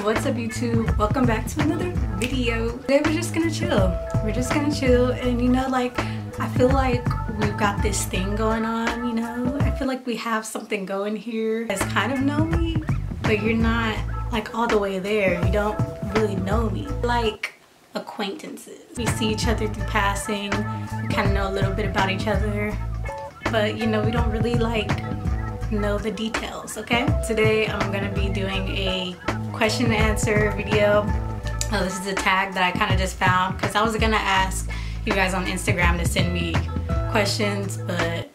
What's up YouTube? Welcome back to another video. Today we're just gonna chill. We're just gonna chill, and you know, like, I feel like we've got this thing going on, you know? I feel like we have something going here. You guys kind of know me, but you're not like all the way there. You don't really know me. Like acquaintances. We see each other through passing. We kind of know a little bit about each other, but you know, we don't really like know the details, okay? Today I'm gonna be doing a question and answer video. This is a tag that I kind of just found because I was gonna ask you guys on Instagram to send me questions, but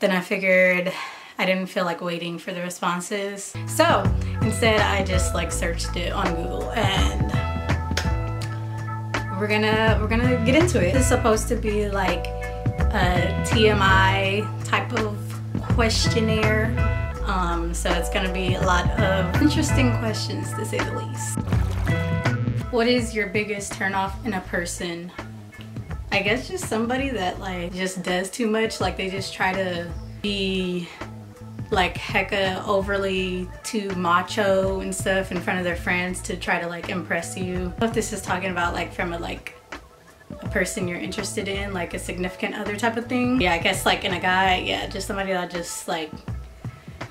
then I figured I didn't feel like waiting for the responses. So instead I just like searched it on Google, and we're gonna get into it. This is supposed to be like a TMI type of questionnaire, so it's gonna be a lot of interesting questions to say the least. What is your biggest turnoff in a person? I guess just somebody that like just does too much, like they just try to be like hecka overly too macho and stuff in front of their friends to try to like impress you. I don't know if this is talking about like from a person you're interested in, like a significant other type of thing. Yeah, I guess like in a guy, yeah, just somebody that just like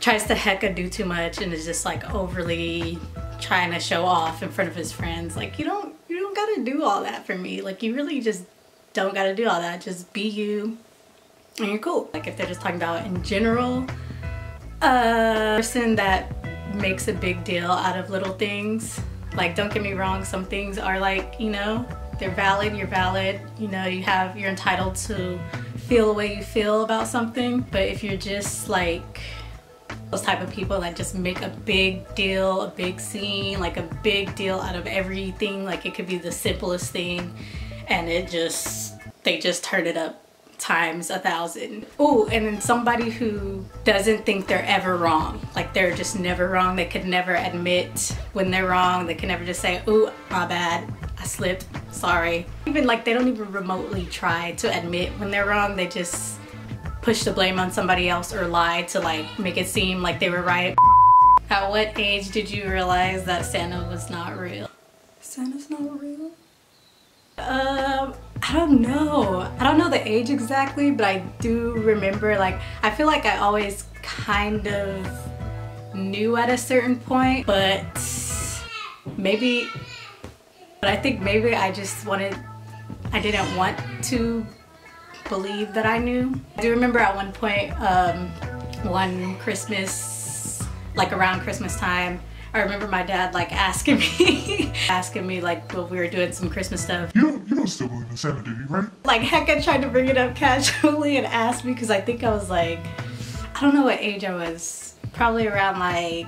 tries to hecka do too much and is just like overly trying to show off in front of his friends. Like you don't gotta do all that for me. Like you really just don't gotta do all that. Just be you and you're cool. Like if they're just talking about in general, a person that makes a big deal out of little things. Like don't get me wrong, some things are like, you know, they're valid, you're valid, you know, you're entitled to feel the way you feel about something. But if you're just like those type of people that just make a big deal, a big scene, like a big deal out of everything, like it could be the simplest thing and they just turn it up times 1,000. Oh, and then somebody who doesn't think they're ever wrong. Like they're just never wrong. They could never admit when they're wrong. They can never just say, ooh, my bad, I slipped, sorry. Even like they don't even remotely try to admit when they're wrong. They just push the blame on somebody else or lie to like make it seem like they were right. At what age did you realize that Santa was not real? Santa's not real? I don't know. I don't know the age exactly, but I do remember, like, I feel like I always kind of knew at a certain point, but I think maybe I didn't want to believe that I knew. I do remember at one point, one Christmas, like around Christmas time, I remember my dad like asking me like when we were doing some Christmas stuff. You don't still believe in Santa, do you, right? Like hecka tried to bring it up casually and asked me because I think I was like, I don't know what age I was, probably around like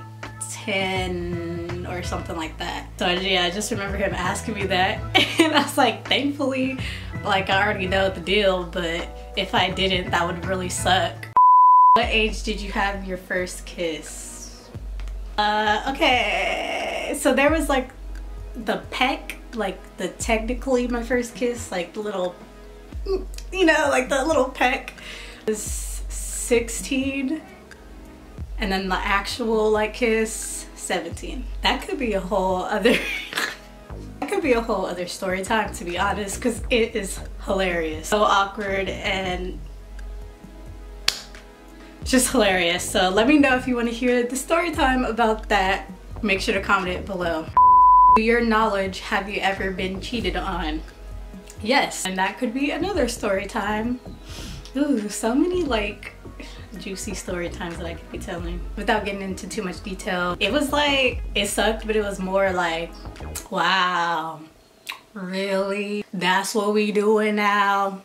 10 or something like that. So yeah, I just remember him asking me that and I was like, thankfully, like I already know the deal, but if I didn't, that would really suck. What age did you have your first kiss? Okay, so there was like the peck, like the technically my first kiss, like the little, you know, like the little peck was 16, and then the actual like kiss 17. That could be a whole other story time, to be honest, because it is hilarious, so awkward and just hilarious. So let me know if you want to hear the story time about that. Make sure to comment it below. To your knowledge, have you ever been cheated on? Yes, and that could be another story time. Ooh, so many like juicy story times that I could be telling without getting into too much detail. It was like, it sucked, but it was more like, wow, really? That's what we doing now?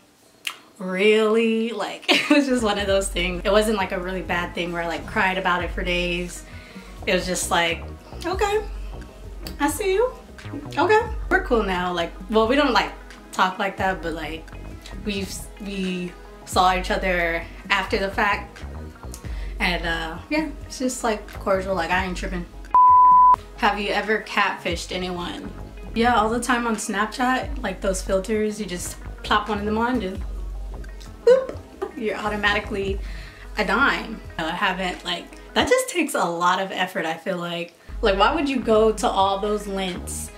Really? Like it was just one of those things. It wasn't like a really bad thing where I like cried about it for days. It was just like, okay, I see you, okay, we're cool now. Like, well, we don't like talk like that, but like we saw each other after the fact, and yeah, it's just like cordial, like I ain't tripping. Have you ever catfished anyone? Yeah, all the time on Snapchat, like those filters, you just plop one of them on, just boop, you're automatically a dime. I haven't, like, that just takes a lot of effort, I feel like. Like, why would you go to all those lengths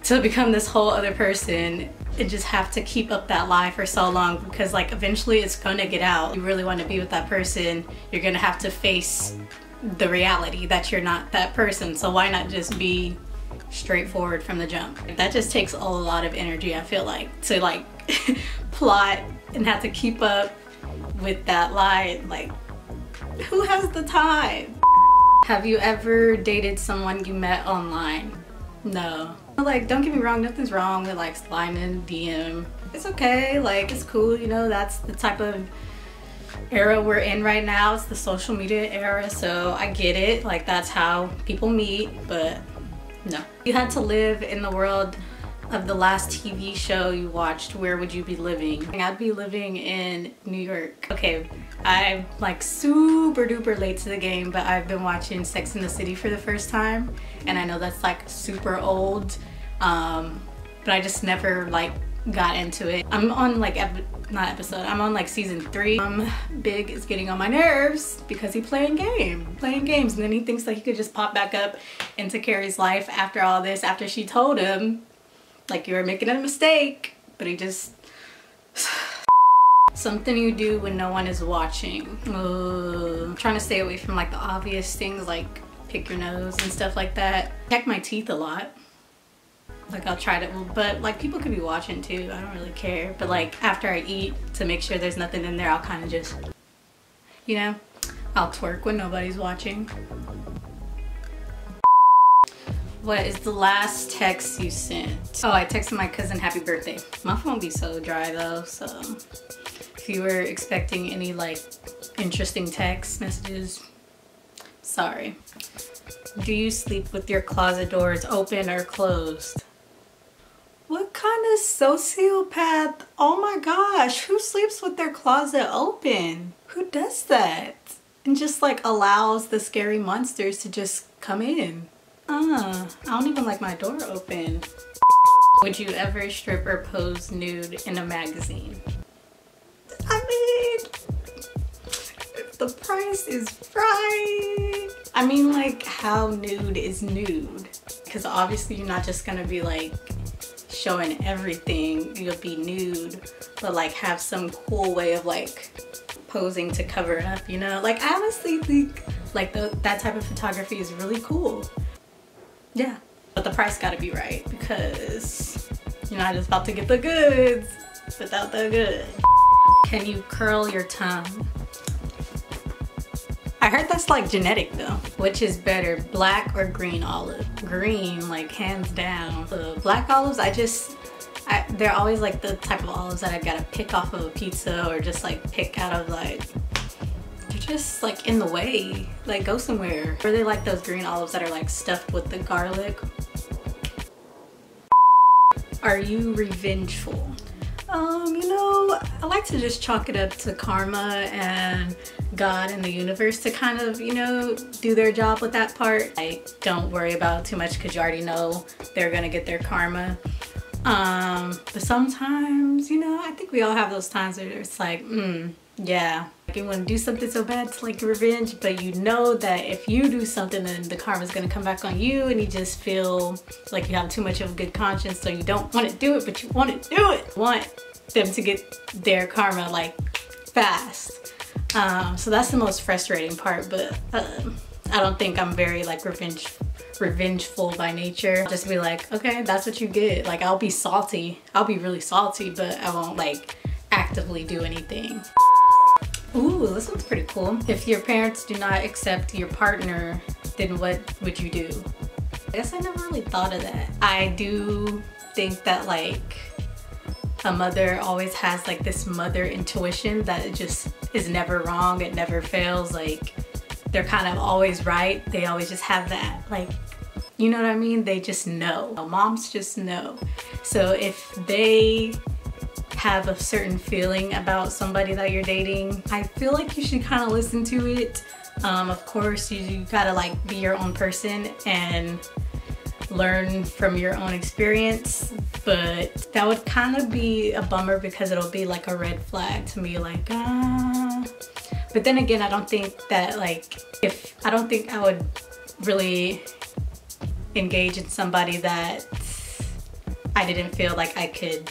to become this whole other person and just have to keep up that lie for so long? Because like eventually it's gonna get out. You really want to be with that person, you're gonna have to face the reality that you're not that person. So why not just be straightforward from the jump? That just takes a lot of energy, I feel like, to like plot and have to keep up with that lie. Like, who has the time? Have you ever dated someone you met online? No. Like, don't get me wrong, nothing's wrong with like sliding in DM. It's okay, like it's cool, you know, that's the type of era we're in right now. It's the social media era, so I get it. Like, that's how people meet, but no. If you had to live in the world of the last TV show you watched, where would you be living? I'd be living in New York. Okay, I'm like super duper late to the game, but I've been watching Sex and the City for the first time, and I know that's like super old, but I just never like got into it. I'm on like I'm on like season 3. Big is getting on my nerves because he's playing games, and then he thinks that he could just pop back up into Carrie's life after all this, after she told him like, you were making a mistake, but he just something you do when no one is watching. I'm trying to stay away from like the obvious things like pick your nose and stuff like that. Check my teeth a lot. Like, I'll try to, but like people could be watching too, I don't really care. But like after I eat, to make sure there's nothing in there, I'll kind of just, you know, I'll twerk when nobody's watching. What is the last text you sent? Oh, I texted my cousin happy birthday. My phone be so dry though, so if you were expecting any like interesting text messages, sorry. Do you sleep with your closet doors open or closed? What kind of sociopath? Oh my gosh, who sleeps with their closet open? Who does that? And just like allows the scary monsters to just come in? I don't even like my door open. Would you ever strip or pose nude in a magazine? I mean, if the price is right. I mean, like, how nude is nude? Because obviously you're not just gonna be like showing everything. You'll be nude, but like have some cool way of like posing to cover it up, you know? Like, I honestly think like that type of photography is really cool. Yeah, but the price gotta be right, because you're not just about to get the goods without the good. Can you curl your tongue? I heard that's like genetic though. Which is better, black or green olive? Green, like hands down. The black olives, they're always like the type of olives that I gotta pick off of a pizza, or just like pick out of like, just like in the way, like go somewhere. Or they like those green olives that are like stuffed with the garlic. Are you revengeful? You know, I like to just chalk it up to karma and God and the universe to kind of, you know, do their job with that part. Like, don't worry about it too much because you already know they're gonna get their karma. But sometimes, you know, I think we all have those times where it's like, yeah, like you want to do something so bad to like revenge, but you know that if you do something, then the karma's gonna come back on you, and you just feel like you have too much of a good conscience, so you don't want to do it, but you want to do it. You want them to get their karma like fast. So that's the most frustrating part, but I don't think I'm very like revengeful by nature. I'll just be like, okay, that's what you get. Like, I'll be salty. I'll be really salty, but I won't like actively do anything. Ooh, this one's pretty cool. If your parents do not accept your partner, then what would you do? I guess I never really thought of that. I do think that like a mother always has like this mother intuition that it just is never wrong, it never fails. Like, they're kind of always right. They always just have that, like, you know what I mean? They just know. Moms just know. So if they have a certain feeling about somebody that you're dating, I feel like you should kind of listen to it. Of course, you gotta like be your own person and learn from your own experience, but that would kind of be a bummer because it'll be like a red flag to me, like, But then again, I don't think that like, I don't think I would really engage in somebody that I didn't feel like I could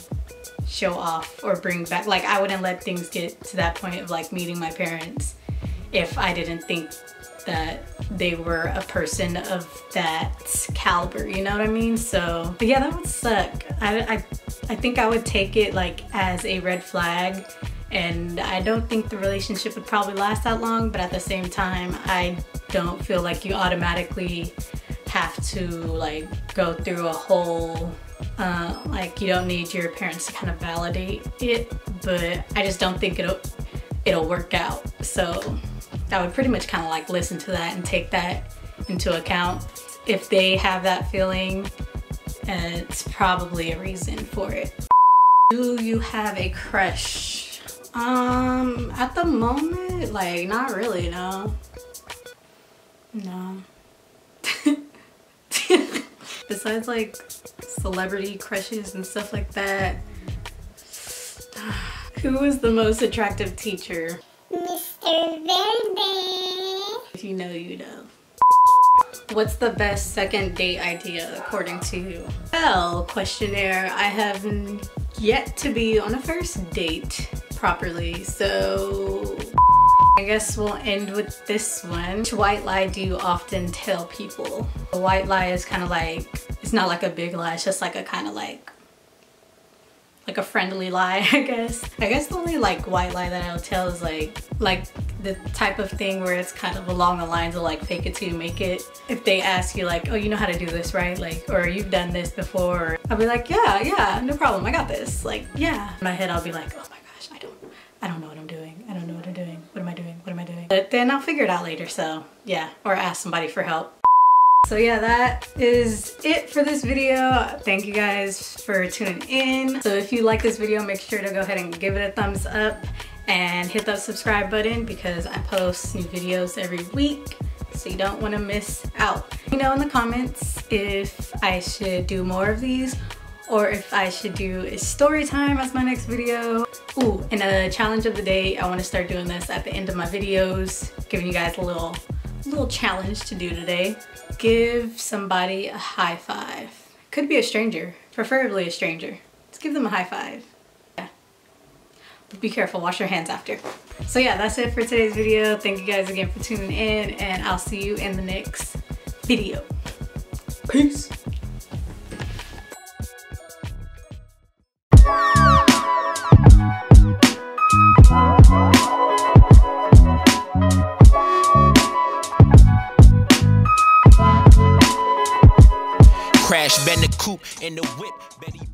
show off or bring back. Like, I wouldn't let things get to that point of like meeting my parents if I didn't think that they were a person of that caliber, you know what I mean? So yeah, that would suck. I think I would take it like as a red flag, and I don't think the relationship would probably last that long, but at the same time, I don't feel like you automatically have to like go through a whole like, you don't need your parents to kind of validate it, but I just don't think it'll work out. So I would pretty much kind of like listen to that and take that into account. If they have that feeling, it's probably a reason for it. Do you have a crush? At the moment, like, not really, no. No. Besides like celebrity crushes and stuff like that, who was the most attractive teacher? Mr. Verde. If you know, you know. What's the best second date idea according to you? Well, questionnaire, I have yet to be on a first date properly, so I guess we'll end with this one. Which white lie do you often tell people? A white lie is kind of like, it's not like a big lie, it's just like a kind of like a friendly lie, I guess. I guess the only like white lie that I'll tell is like the type of thing where it's kind of along the lines of like fake it till you make it. If they ask you like, oh, you know how to do this, right? Like, or you've done this before, I'll be like, yeah, no problem, I got this. Like, yeah. In my head, I'll be like, oh my gosh, I don't know what I'm doing. I don't know what I'm doing. What am I doing? What am I doing? But then I'll figure it out later, so yeah. Or ask somebody for help. So yeah, that is it for this video. Thank you guys for tuning in. So if you like this video, make sure to go ahead and give it a thumbs up and hit that subscribe button, because I post new videos every week, so you don't want to miss out. Let me know in the comments if I should do more of these, or if I should do a story time as my next video. Ooh, and a challenge of the day. I want to start doing this at the end of my videos, giving you guys a little challenge to do today. Give somebody a high five. Could be a stranger, preferably a stranger. Let's give them a high five. Yeah. But be careful, wash your hands after. So yeah, that's it for today's video. Thank you guys again for tuning in, and I'll see you in the next video. Peace. Crash Bandicoot in the whip, Betty.